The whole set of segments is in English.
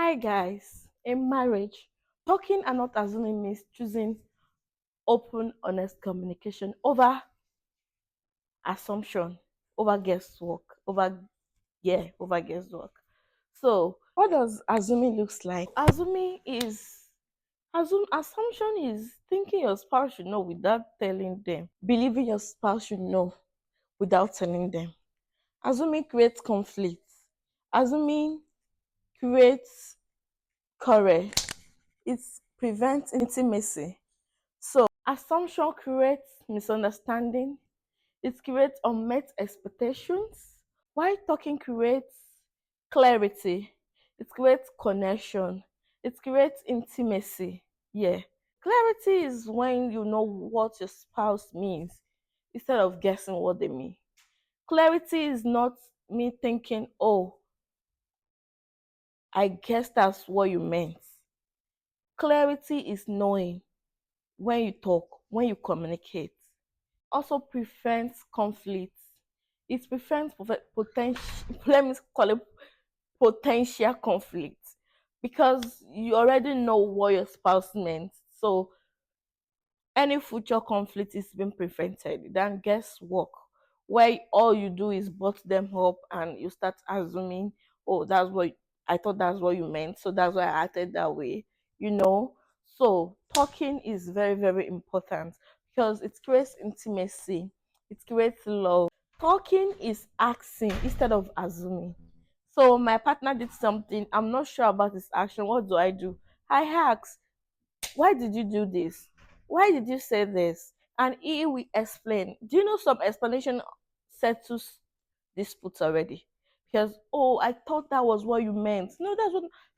Hi guys, in marriage, talking and not assuming means choosing open, honest communication over assumption, over guesswork, over guesswork. So, what does assuming looks like? Assumption is thinking your spouse should know without telling them, believing your spouse should know without telling them. Assuming creates conflict. Assuming creates quarrel. It prevents intimacy. So, assumption creates misunderstanding, it creates unmet expectations, while talking creates clarity, it creates connection, it creates intimacy. Yeah. Clarity is when you know what your spouse means instead of guessing what they mean. Clarity is not me thinking, oh, I guess that's what you meant. Clarity is knowing when you talk, when you communicate. Also prevents conflict. It prevents potential, let me call it potential conflict, because you already know what your spouse meant. So any future conflict is being prevented. Then guesswork, where all you do is butt them up and you start assuming, oh, that's what I thought, that's what you meant, so that's why I acted that way. You know, so talking is very, very important because it creates intimacy, it creates love. Talking is asking instead of assuming. So my partner did something, I'm not sure about his action. What do? I ask, why did you do this? Why did you say this? And he will explain. Do you know some explanation settles disputes already? Because, oh, I thought that was what you meant. No,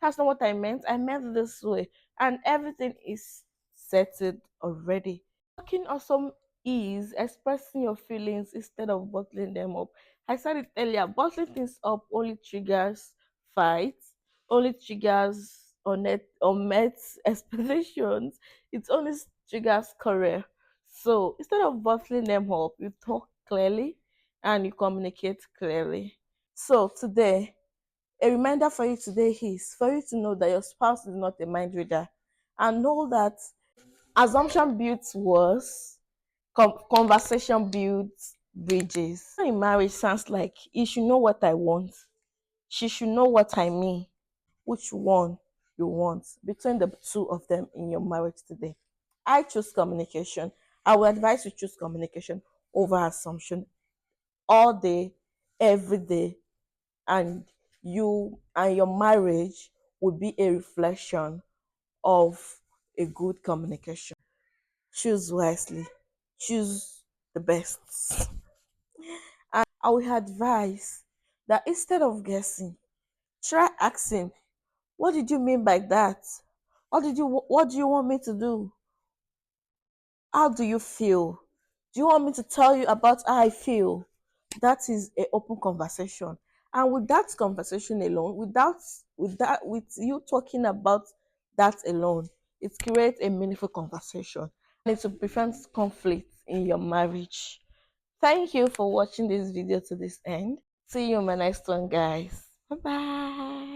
that's not what I meant. I meant this way. And everything is settled already. Talking also is expressing your feelings instead of bottling them up. I said it earlier, bottling things up only triggers fights, only triggers unmet expectations, it only triggers career. So instead of bottling them up, you talk clearly and you communicate clearly. So today, a reminder for you today is for you to know that your spouse is not a mind reader, and know that assumption builds walls, conversation builds bridges. In marriage sounds like he should know what I want, she should know what I mean. Which one you want between the two of them in your marriage today? I choose communication. I will advise you choose communication over assumption all day, every day, and you and your marriage will be a reflection of a good communication. Choose wisely, choose the best. And I will advise that instead of guessing, try asking, what did you mean by that? What do you want me to do? How do you feel? Do you want me to tell you about how I feel? That is an open conversation. And with that conversation alone, with you talking about that alone, it creates a meaningful conversation. And it will prevent conflict in your marriage. Thank you for watching this video to this end. See you in my next one, guys. Bye bye.